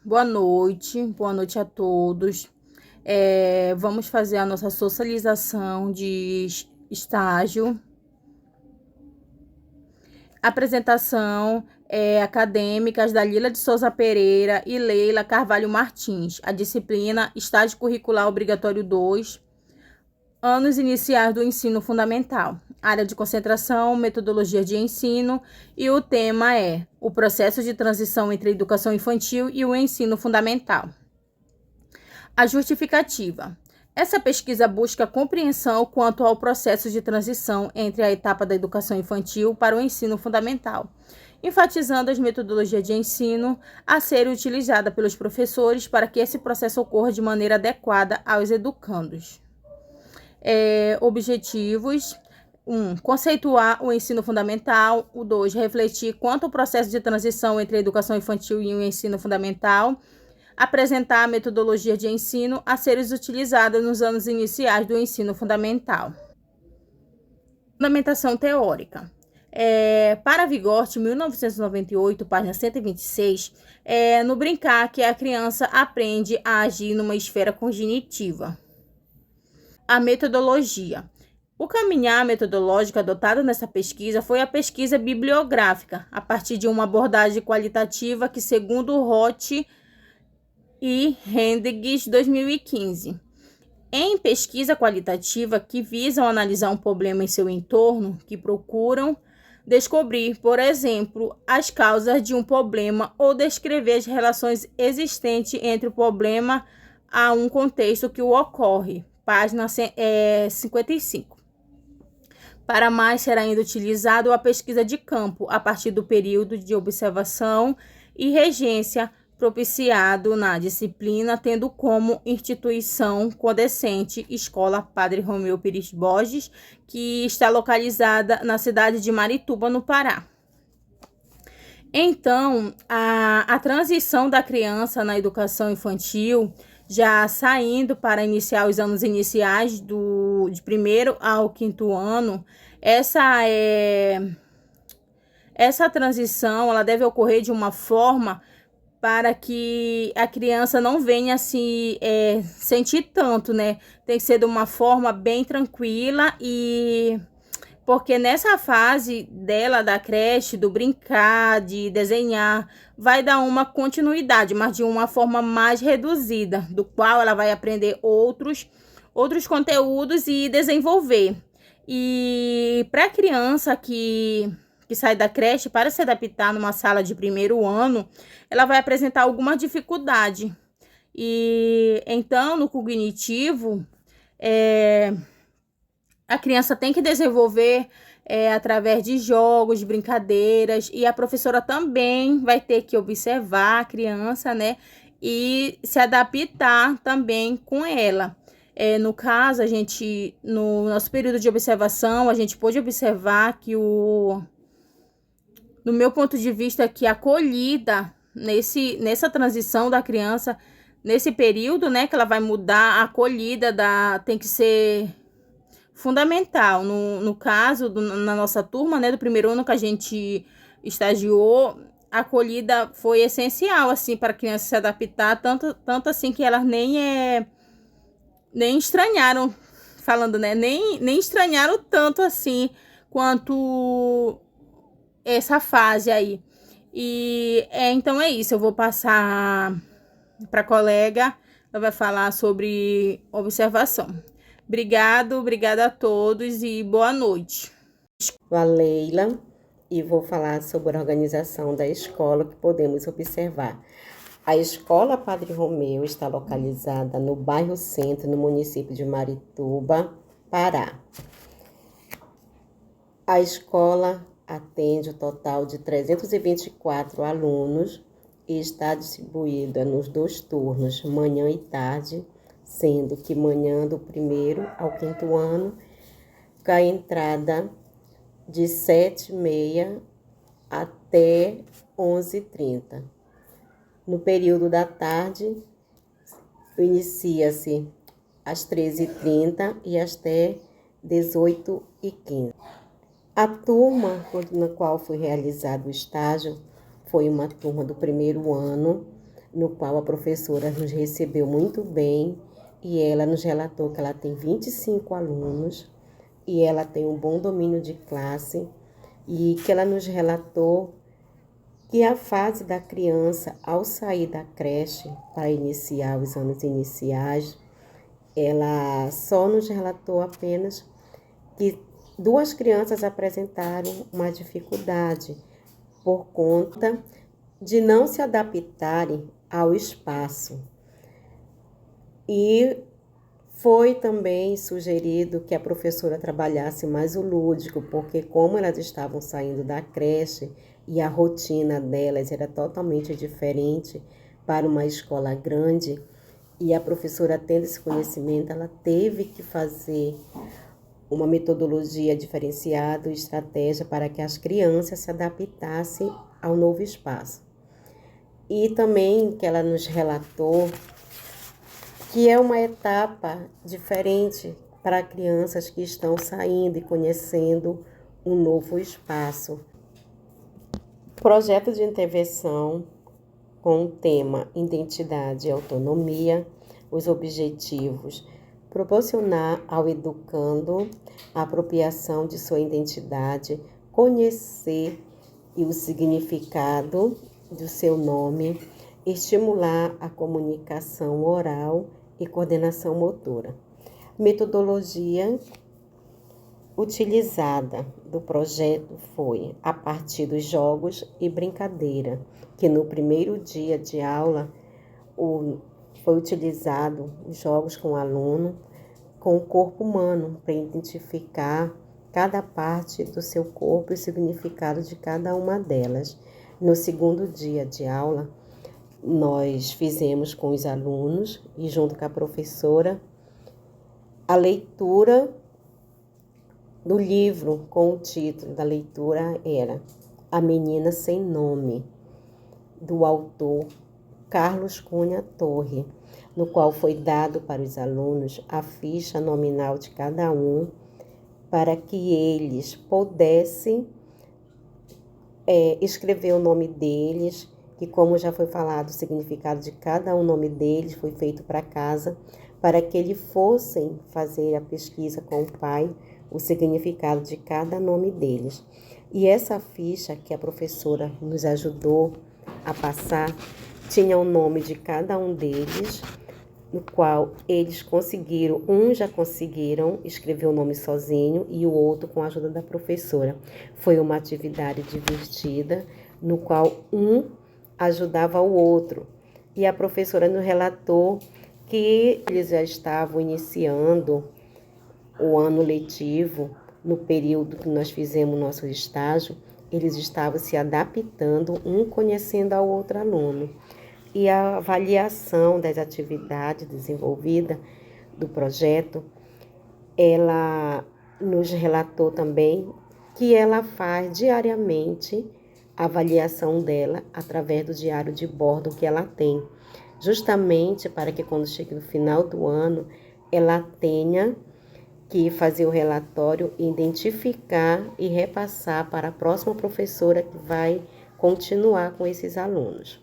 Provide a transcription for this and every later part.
Boa noite a todos. Vamos fazer a nossa socialização de estágio. Apresentação acadêmicas da Lila de Souza Pereira e Leila Carvalho Martins. A disciplina Estágio Curricular Obrigatório 2, anos iniciais do ensino fundamental. Área de concentração, metodologia de ensino, e o tema é o processo de transição entre a educação infantil e o ensino fundamental. A justificativa. Essa pesquisa busca compreensão quanto ao processo de transição entre a etapa da educação infantil para o ensino fundamental, enfatizando as metodologias de ensino a serem utilizadas pelos professores para que esse processo ocorra de maneira adequada aos educandos. Objetivos: 1. Conceituar o ensino fundamental. 2. Refletir quanto ao processo de transição entre a educação infantil e o ensino fundamental. Apresentar a metodologia de ensino a ser utilizada nos anos iniciais do ensino fundamental. Fundamentação teórica. Para Vygotsky, 1998, página 126, no brincar que a criança aprende a agir numa esfera cognitiva. A metodologia. O caminhar metodológico adotado nessa pesquisa foi a pesquisa bibliográfica, a partir de uma abordagem qualitativa que, segundo Roth e Hendricks, 2015. Em pesquisa qualitativa que visam analisar um problema em seu entorno, que procuram descobrir, por exemplo, as causas de um problema ou descrever as relações existentes entre o problema a um contexto que o ocorre. Página 55. Para mais, será ainda utilizado a pesquisa de campo, a partir do período de observação e regência propiciado na disciplina, tendo como instituição condecente Escola Padre Romeu Pires Borges, que está localizada na cidade de Marituba, no Pará. Então, a transição da criança na educação infantil, já saindo para iniciar os anos iniciais de primeiro ao quinto ano, essa transição ela deve ocorrer de uma forma para que a criança não venha se sentir tanto, né? Tem que ser de uma forma bem tranquila, e porque nessa fase dela, da creche, do brincar, de desenhar, vai dar uma continuidade, mas de uma forma mais reduzida, do qual ela vai aprender outros conteúdos e desenvolver. E para a criança que sai da creche, para se adaptar numa sala de primeiro ano, ela vai apresentar alguma dificuldade. E então, no cognitivo, a criança tem que desenvolver através de jogos, de brincadeiras, e a professora também vai ter que observar a criança, né? E se adaptar também com ela. No caso, no nosso período de observação, a gente pôde observar que no meu ponto de vista, que a acolhida nessa transição da criança, nesse período, né, que ela vai mudar, a acolhida tem que ser fundamental. No caso, na nossa turma, né, do primeiro ano que a gente estagiou, a acolhida foi essencial, assim, para a criança se adaptar, tanto assim que elas nem estranharam, falando, né, nem estranharam tanto assim, quanto essa fase aí. E então é isso, eu vou passar para a colega, ela vai falar sobre observação. Obrigada a todos e boa noite. Sou a Leila e vou falar sobre a organização da escola que podemos observar. A Escola Padre Romeu está localizada no bairro Centro, no município de Marituba, Pará. A escola atende o total de 324 alunos e está distribuída nos 2 turnos, manhã e tarde, sendo que manhã do primeiro ao quinto ano, com a entrada de 7h30 até 11h30. No período da tarde, inicia-se às 13h30 e até 18h15. A turma na qual foi realizado o estágio foi uma turma do primeiro ano, no qual a professora nos recebeu muito bem e ela nos relatou que ela tem 25 alunos e ela tem um bom domínio de classe e que ela nos relatou que a fase da criança, ao sair da creche para iniciar os anos iniciais, ela só nos relatou apenas que 2 crianças apresentaram uma dificuldade por conta de não se adaptarem ao espaço. E foi também sugerido que a professora trabalhasse mais o lúdico, porque como elas estavam saindo da creche e a rotina delas era totalmente diferente para uma escola grande, e a professora, tendo esse conhecimento, ela teve que fazer uma metodologia diferenciada, estratégia para que as crianças se adaptassem ao novo espaço. E também que ela nos relatou que é uma etapa diferente para crianças que estão saindo e conhecendo um novo espaço. Projeto de intervenção com o tema Identidade e Autonomia, os objetivos: proporcionar ao educando a apropriação de sua identidade, conhecer o significado do seu nome, estimular a comunicação oral e coordenação motora. Metodologia utilizada do projeto foi a partir dos jogos e brincadeira, que no primeiro dia de aula foi utilizado os jogos com o aluno com o corpo humano para identificar cada parte do seu corpo e o significado de cada uma delas. No segundo dia de aula, nós fizemos com os alunos e junto com a professora a leitura do livro, com o título da leitura era A Menina Sem Nome, do autor Carlos Cunha Torre, no qual foi dado para os alunos a ficha nominal de cada um, para que eles pudessem escrever o nome deles, que como já foi falado, o significado de cada nome deles foi feito para casa, para que eles fossem fazer a pesquisa com o pai, o significado de cada nome deles. E essa ficha que a professora nos ajudou a passar tinha o nome de cada um deles, no qual eles conseguiram, uns já conseguiram escrever o nome sozinho e o outro com a ajuda da professora. Foi uma atividade divertida, no qual um ajudava o outro. E a professora nos relatou que eles já estavam iniciando o ano letivo, no período que nós fizemos nosso estágio, eles estavam se adaptando, um conhecendo ao outro aluno. E a avaliação das atividades desenvolvidas do projeto, ela nos relatou também que ela faz diariamente a avaliação dela através do diário de bordo que ela tem, justamente para que quando chegue no final do ano, ela tenha que fazer o relatório, identificar e repassar para a próxima professora que vai continuar com esses alunos.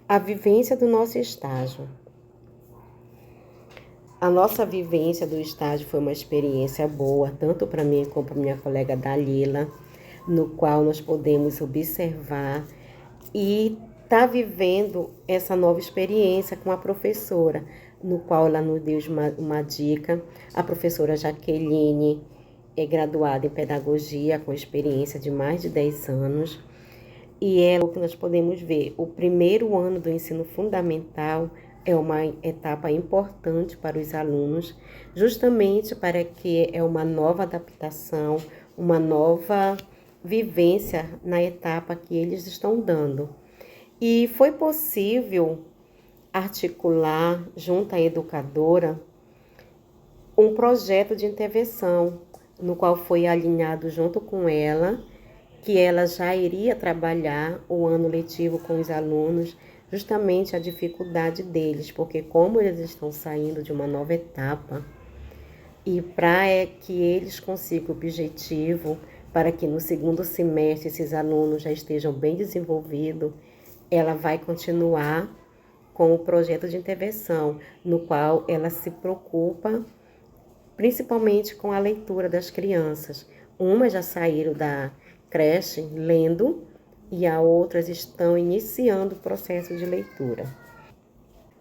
A vivência do nosso estágio. A nossa vivência do estágio foi uma experiência boa, tanto para mim como para minha colega Dalila, no qual nós podemos observar e estar vivendo essa nova experiência com a professora, no qual ela nos deu uma dica. A professora Jaqueline é graduada em pedagogia, com experiência de mais de 10 anos. E é o que nós podemos ver. O primeiro ano do ensino fundamental é uma etapa importante para os alunos, justamente para que é uma nova adaptação, uma nova vivência na etapa que eles estão dando. E foi possível articular, junto à educadora, um projeto de intervenção, no qual foi alinhado junto com ela, que ela já iria trabalhar o ano letivo com os alunos, justamente a dificuldade deles, porque como eles estão saindo de uma nova etapa, e para que eles consigam o objetivo, para que no segundo semestre esses alunos já estejam bem desenvolvidos, ela vai continuar com o projeto de intervenção, no qual ela se preocupa principalmente com a leitura das crianças. Umas já saíram da creche lendo e as outras estão iniciando o processo de leitura.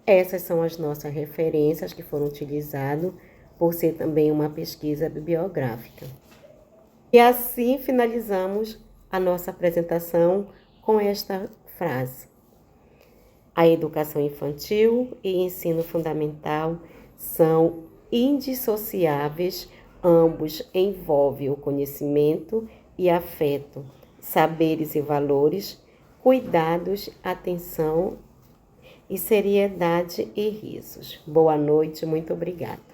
Essas são as nossas referências que foram utilizadas por ser também uma pesquisa bibliográfica. E assim finalizamos a nossa apresentação com esta frase: a educação infantil e ensino fundamental são indissociáveis, ambos envolvem o conhecimento e afeto, saberes e valores, cuidados, atenção e seriedade e risos. Boa noite, muito obrigada.